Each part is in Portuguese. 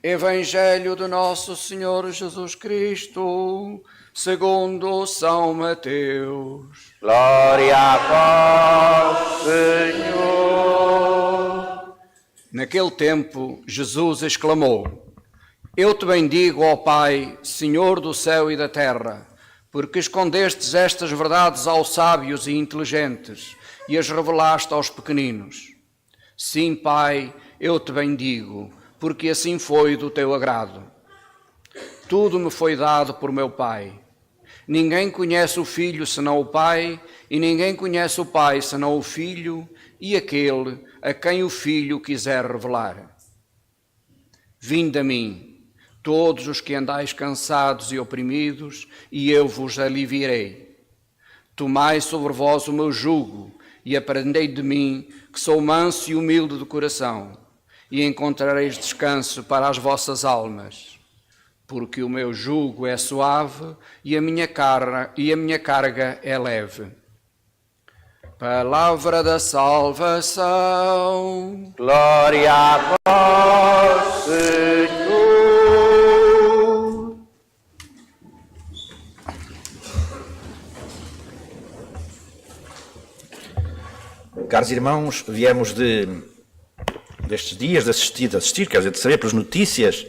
Evangelho de Nosso Senhor Jesus Cristo, segundo São Mateus. Glória a vós, Senhor. Naquele tempo, Jesus exclamou: Eu te bendigo, ó Pai, Senhor do céu e da terra, porque escondestes estas verdades aos sábios e inteligentes e as revelaste aos pequeninos. Sim, Pai, eu te bendigo, porque assim foi do teu agrado. Tudo me foi dado por meu Pai. Ninguém conhece o Filho senão o Pai, e ninguém conhece o Pai senão o Filho e aquele a quem o Filho quiser revelar. Vinde a mim, todos os que andais cansados e oprimidos, e eu vos aliviarei. Tomai sobre vós o meu jugo, e aprendei de mim, que sou manso e humilde de coração, e encontrareis descanso para as vossas almas, porque o meu jugo é suave e a minha carga é leve. Palavra da salvação. Glória a vós, Senhor. Caros irmãos, viemos destes dias de assistir, quer dizer, de saber pelas notícias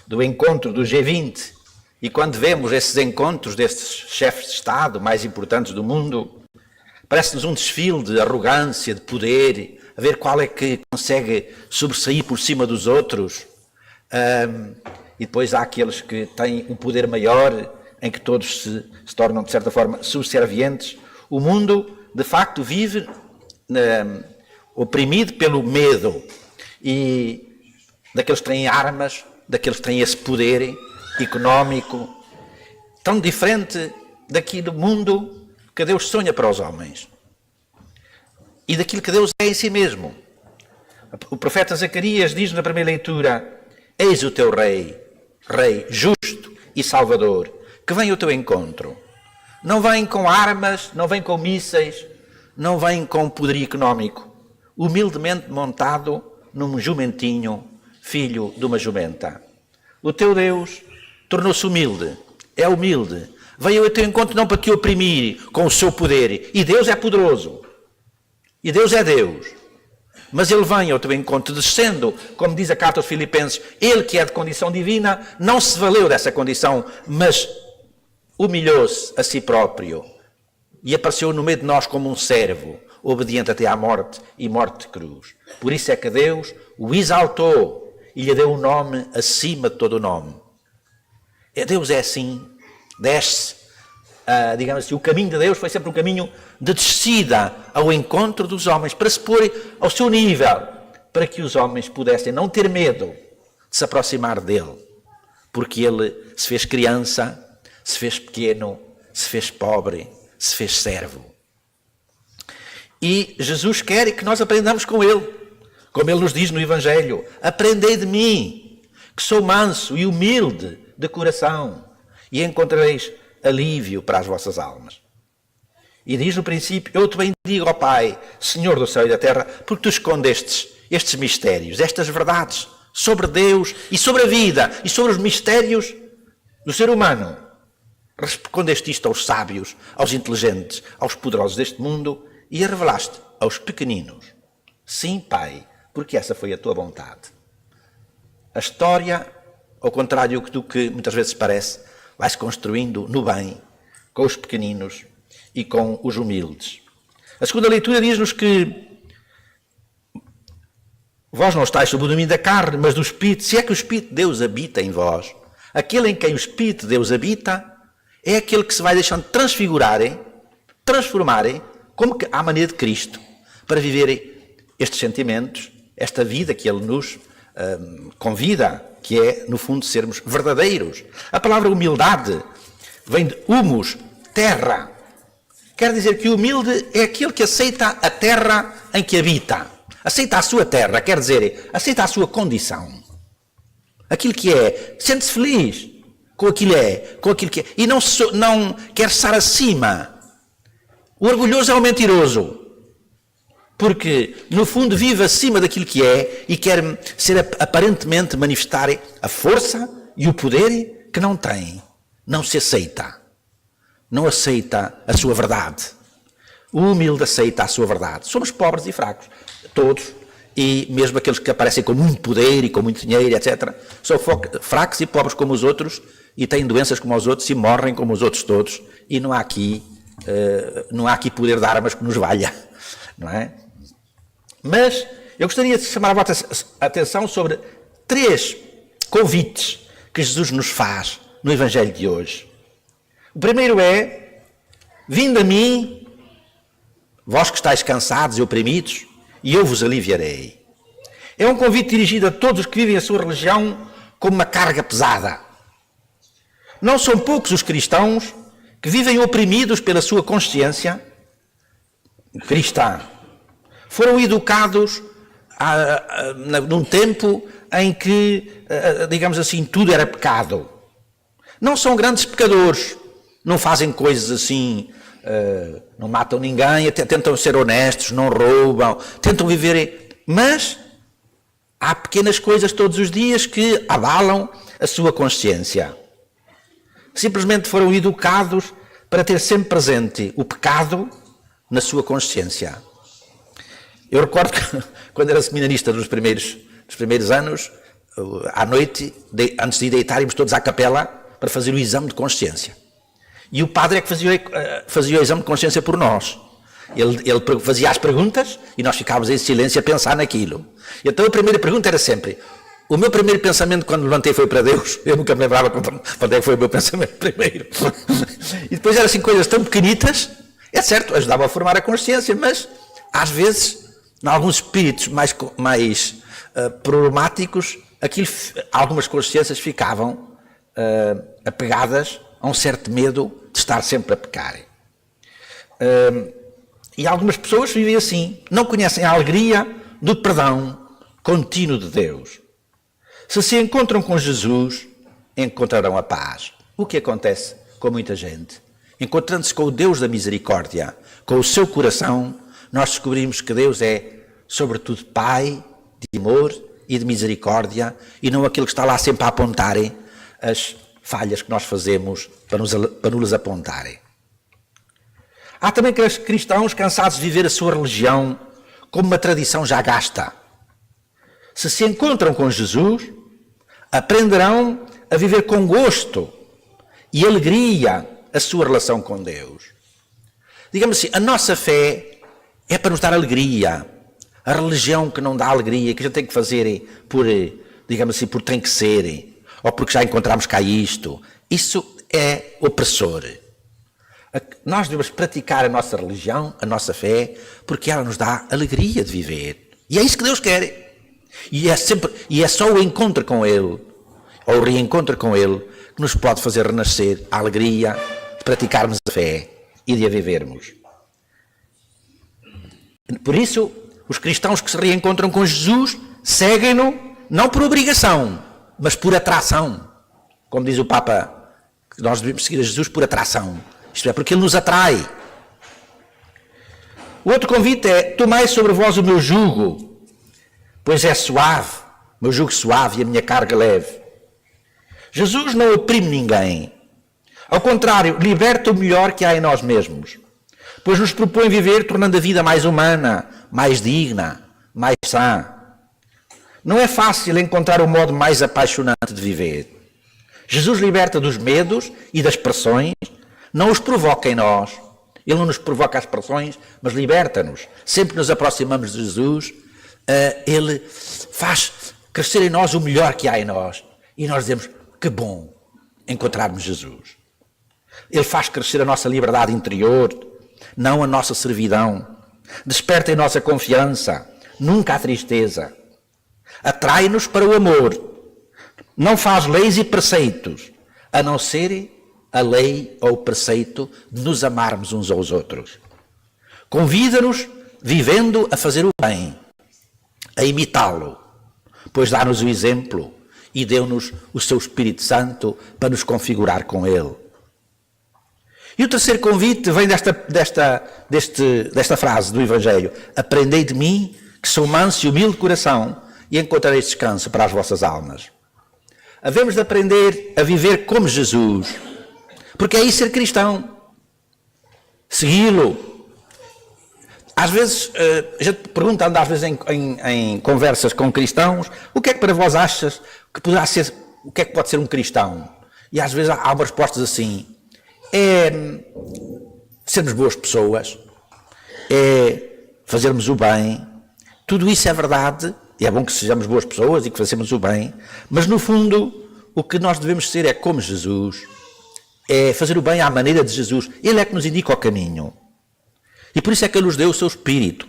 do encontro do G20, e quando vemos esses encontros destes chefes de Estado mais importantes do mundo, parece-nos um desfile de arrogância, de poder, a ver qual é que consegue sobressair por cima dos outros, e depois há aqueles que têm um poder maior, em que todos se tornam, de certa forma, subservientes. O mundo, de facto, vive oprimido pelo medo, e daqueles que têm armas, daqueles que têm esse poder económico, tão diferente daqui do mundo que Deus sonha para os homens e daquilo que Deus é em si mesmo. O profeta Zacarias diz na primeira leitura: Eis o teu rei, rei justo e salvador, que vem ao teu encontro. Não vem com armas, não vem com mísseis, não vem com poder económico, humildemente montado num jumentinho, filho de uma jumenta. O teu Deus tornou-se humilde, é humilde, veio ao teu encontro não para te oprimir com o seu poder, e Deus é poderoso, e Deus é Deus, mas Ele vem ao teu encontro descendo, como diz a carta aos Filipenses, Ele que é de condição divina, não se valeu dessa condição, mas humilhou-se a si próprio, e apareceu no meio de nós como um servo, obediente até à morte e morte de cruz. Por isso é que Deus o exaltou e lhe deu um nome acima de todo o nome. Deus é assim, desce, digamos assim, o caminho de Deus foi sempre um caminho de descida ao encontro dos homens, para se pôr ao seu nível, para que os homens pudessem não ter medo de se aproximar dele, porque ele se fez criança, se fez pequeno, se fez pobre, se fez servo. E Jesus quer que nós aprendamos com Ele, como Ele nos diz no Evangelho: aprendei de mim, que sou manso e humilde de coração, e encontrareis alívio para as vossas almas. E diz no princípio: eu te bendigo, ó Pai, Senhor do céu e da terra, porque tu escondestes estes mistérios, estas verdades sobre Deus e sobre a vida e sobre os mistérios do ser humano. Escondeste isto aos sábios, aos inteligentes, aos poderosos deste mundo, e a revelaste aos pequeninos. Sim, Pai, porque essa foi a tua vontade. A história, ao contrário do que muitas vezes parece, vai-se construindo no bem, com os pequeninos e com os humildes. A segunda leitura diz-nos que vós não estáis sob o domínio da carne, mas do Espírito. Se é que o Espírito de Deus habita em vós, aquele em quem o Espírito de Deus habita é aquele que se vai deixando transfigurarem, transformarem, como que à maneira de Cristo, para viverem estes sentimentos, esta vida que Ele nos convida, que é, no fundo, sermos verdadeiros. A palavra humildade vem de humus, terra. Quer dizer que o humilde é aquele que aceita a terra em que habita. Aceita a sua terra, quer dizer, aceita a sua condição. Aquilo que é, sente-se feliz com aquilo que é, e não quer estar acima. O orgulhoso é o mentiroso. porque no fundo vive acima daquilo que é e quer ser aparentemente manifestar a força e o poder que não tem. Não se aceita. Não aceita a sua verdade. O humilde aceita a sua verdade. Somos pobres e fracos, todos, e mesmo aqueles que aparecem com muito poder e com muito dinheiro, etc., são fracos e pobres como os outros, e têm doenças como os outros, e morrem como os outros todos, e não há aqui poder de armas que nos valha, não é? Mas eu gostaria de chamar a vossa atenção sobre 3 convites que Jesus nos faz no Evangelho de hoje. O primeiro é: vinde a mim, vós que estáis cansados e oprimidos, e eu vos aliviarei. É um convite dirigido a todos os que vivem a sua religião como uma carga pesada. Não são poucos os cristãos que vivem oprimidos pela sua consciência cristã. Foram educados num tempo em que, digamos assim, tudo era pecado. Não são grandes pecadores, não fazem coisas assim, não matam ninguém, até tentam ser honestos, não roubam, tentam viver, mas há pequenas coisas todos os dias que abalam a sua consciência. Simplesmente foram educados para ter sempre presente o pecado na sua consciência. Eu recordo que quando era seminarista nos primeiros anos, à noite, antes de deitar, íamos todos à capela para fazer o exame de consciência. E o padre é que fazia o exame de consciência por nós. Ele fazia as perguntas e nós ficávamos em silêncio a pensar naquilo. Então a primeira pergunta era sempre: o meu primeiro pensamento quando levantei foi para Deus. Eu nunca me lembrava quando é que foi o meu pensamento primeiro. E depois eram assim coisas tão pequenitas. É certo, ajudava a formar a consciência, mas às vezes, em alguns espíritos mais problemáticos, algumas consciências ficavam apegadas a um certo medo de estar sempre a pecar. E algumas pessoas vivem assim, não conhecem a alegria do perdão contínuo de Deus. Se encontram com Jesus, encontrarão a paz. O que acontece com muita gente? Encontrando-se com o Deus da misericórdia, com o seu coração, nós descobrimos que Deus é, sobretudo, Pai de amor e de misericórdia, e não aquele que está lá sempre a apontarem as falhas que nós fazemos para nos apontarem. Há também cristãos cansados de viver a sua religião como uma tradição já gasta. Se encontram com Jesus, aprenderão a viver com gosto e alegria a sua relação com Deus. Digamos assim, a nossa fé é para nos dar alegria. A religião que não dá alegria, que a gente tem que fazer por, digamos assim, por tem que ser, ou porque já encontramos cá isto, isso é opressor. Nós devemos praticar a nossa religião, a nossa fé, porque ela nos dá alegria de viver. E é isso que Deus quer. E é só o encontro com Ele, ou o reencontro com Ele, que nos pode fazer renascer a alegria de praticarmos a fé e de a vivermos. Por isso, os cristãos que se reencontram com Jesus seguem-no não por obrigação, mas por atração. Como diz o Papa, que nós devemos seguir a Jesus por atração. Isto é, porque Ele nos atrai. O outro convite é: tomai sobre vós o meu jugo, pois é suave, o meu jugo suave e a minha carga leve. Jesus não oprime ninguém. Ao contrário, liberta o melhor que há em nós mesmos, pois nos propõe viver tornando a vida mais humana, mais digna, mais sã. Não é fácil encontrar o modo mais apaixonante de viver. Jesus liberta dos medos e das pressões, não os provoca em nós. Ele não nos provoca as pressões, mas liberta-nos. Sempre que nos aproximamos de Jesus, Ele faz crescer em nós o melhor que há em nós. E nós dizemos: que bom encontrarmos Jesus. Ele faz crescer a nossa liberdade interior, não a nossa servidão. Desperta em nossa confiança, nunca a tristeza. Atrai-nos para o amor. Não faz leis e preceitos, a não ser a lei ou o preceito de nos amarmos uns aos outros. Convida-nos, vivendo, a fazer o bem, a imitá-lo, pois dá-nos o exemplo e deu-nos o seu Espírito Santo para nos configurar com ele. E o terceiro convite vem desta frase do Evangelho: aprendei de mim, que sou manso e humilde de coração, e encontrareis descanso para as vossas almas. Havemos de aprender a viver como Jesus, porque é isso ser cristão, segui-lo. Às vezes, a gente pergunta, às vezes em conversas com cristãos, o que é que para vós achas que poderá ser, o que é que pode ser um cristão? E às vezes há umas respostas assim: é sermos boas pessoas, é fazermos o bem. Tudo isso é verdade, e é bom que sejamos boas pessoas e que façamos o bem, mas no fundo o que nós devemos ser é como Jesus, é fazer o bem à maneira de Jesus. Ele é que nos indica o caminho. E por isso é que Ele nos deu o seu Espírito.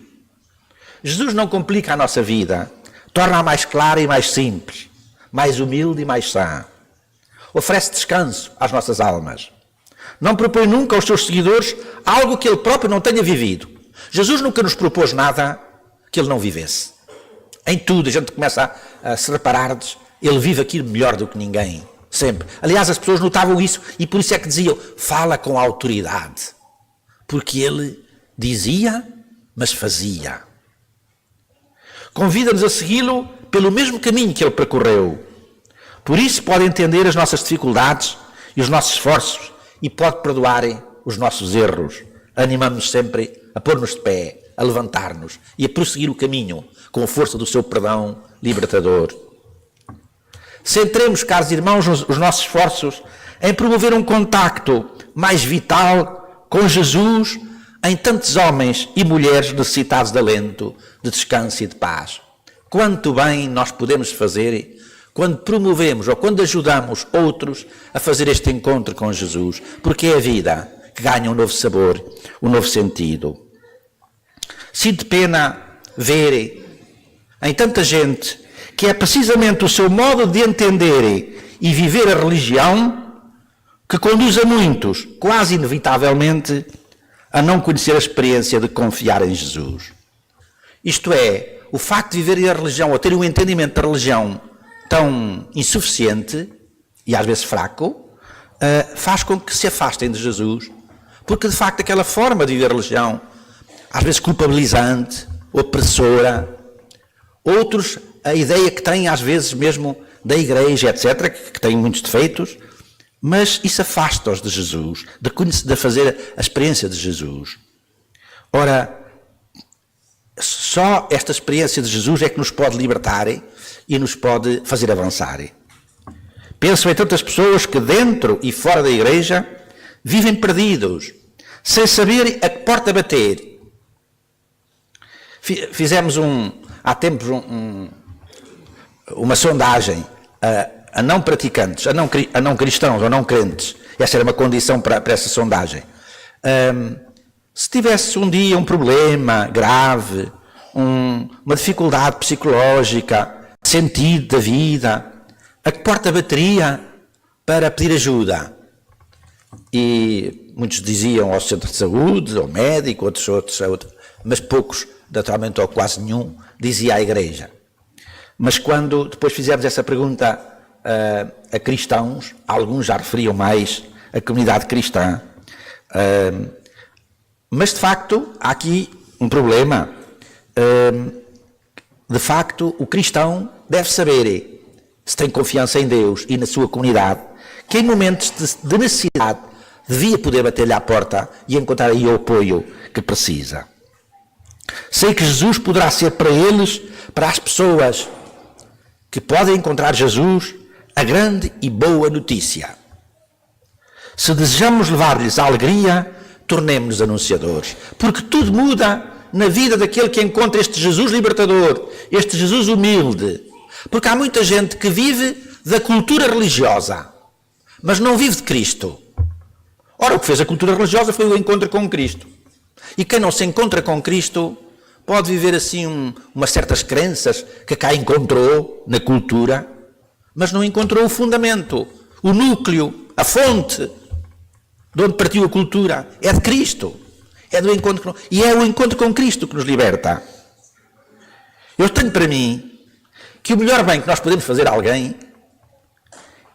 Jesus não complica a nossa vida, torna-a mais clara e mais simples, mais humilde e mais sã. Oferece descanso às nossas almas. Não propõe nunca aos seus seguidores algo que Ele próprio não tenha vivido. Jesus nunca nos propôs nada que Ele não vivesse. Em tudo a gente começa a se reparar, Ele vive aquilo melhor do que ninguém, sempre. Aliás, as pessoas notavam isso e por isso é que diziam: fala com autoridade. Porque Ele dizia, mas fazia. Convida-nos a segui-lo pelo mesmo caminho que Ele percorreu. Por isso pode entender as nossas dificuldades e os nossos esforços e pode perdoar os nossos erros, animando-nos sempre a pôr-nos de pé, a levantar-nos e a prosseguir o caminho com a força do seu perdão libertador. Centremos, caros irmãos, os nossos esforços em promover um contacto mais vital com Jesus em tantos homens e mulheres necessitados de alento, de descanso e de paz. Quanto bem nós podemos fazer quando promovemos ou quando ajudamos outros a fazer este encontro com Jesus, porque é a vida que ganha um novo sabor, um novo sentido. Sinto pena ver em tanta gente que é precisamente o seu modo de entender e viver a religião que conduz a muitos, quase inevitavelmente, a não conhecer a experiência de confiar em Jesus. Isto é, o facto de viverem a religião ou terem um entendimento da religião tão insuficiente e às vezes fraco, faz com que se afastem de Jesus, porque de facto aquela forma de viver a religião, às vezes culpabilizante, opressora, outros a ideia que têm às vezes mesmo da igreja, etc., que tem muitos defeitos, mas isso afasta-os de Jesus, de fazer a experiência de Jesus. Ora, só esta experiência de Jesus é que nos pode libertar e nos pode fazer avançar. Penso em tantas pessoas que dentro e fora da igreja vivem perdidos, sem saber a que porta bater. Fizemos há tempos uma sondagem a não praticantes, a não cristãos ou não crentes. Essa era uma condição para essa sondagem. Se tivesse um dia um problema grave, uma dificuldade psicológica, sentido da vida, a que porta bateria para pedir ajuda? E muitos diziam ao centro de saúde, ao médico, outros, mas poucos, naturalmente, ou quase nenhum, dizia à igreja. Mas quando depois fizemos essa pergunta a cristãos, alguns já referiam mais a comunidade cristã, mas de facto há aqui um problema. De facto, o cristão deve saber, se tem confiança em Deus e na sua comunidade, que em momentos de necessidade devia poder bater-lhe à porta e encontrar aí o apoio que precisa. Sei que Jesus poderá ser para eles, para as pessoas que podem encontrar Jesus, a grande e boa notícia. Se desejamos levar-lhes a alegria, tornemo-nos anunciadores, porque tudo muda na vida daquele que encontra este Jesus libertador, este Jesus humilde. Porque há muita gente que vive da cultura religiosa, mas não vive de Cristo. Ora, o que fez a cultura religiosa foi o encontro com Cristo. E quem não se encontra com Cristo pode viver assim umas certas crenças que cá encontrou na cultura, mas não encontrou o fundamento, o núcleo, a fonte de onde partiu a cultura. É de Cristo. É do encontro e é o encontro com Cristo que nos liberta. Eu tenho para mim que o melhor bem que nós podemos fazer a alguém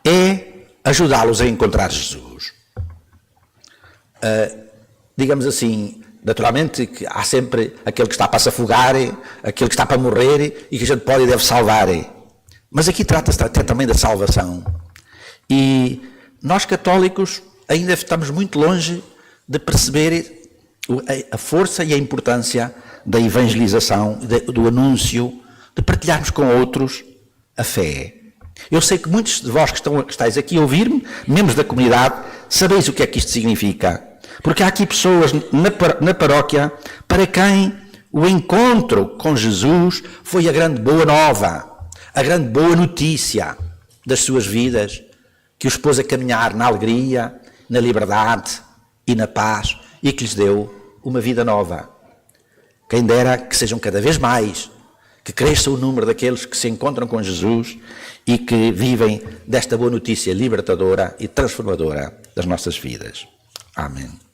é ajudá-los a encontrar Jesus. digamos assim, naturalmente que há sempre aquele que está para se afogar, aquele que está para morrer e que a gente pode e deve salvar. Mas aqui trata-se até também da salvação. E nós católicos ainda estamos muito longe de perceber a força e a importância da evangelização, do anúncio, de partilharmos com outros a fé. Eu sei que muitos de vós que estáis aqui a ouvir-me, membros da comunidade, sabeis o que é que isto significa. Porque há aqui pessoas na paróquia para quem o encontro com Jesus foi a grande boa nova, a grande boa notícia das suas vidas, que os pôs a caminhar na alegria, na liberdade e na paz e que lhes deu uma vida nova. Quem dera que sejam cada vez mais, que cresça o número daqueles que se encontram com Jesus e que vivem desta boa notícia libertadora e transformadora das nossas vidas. Amém.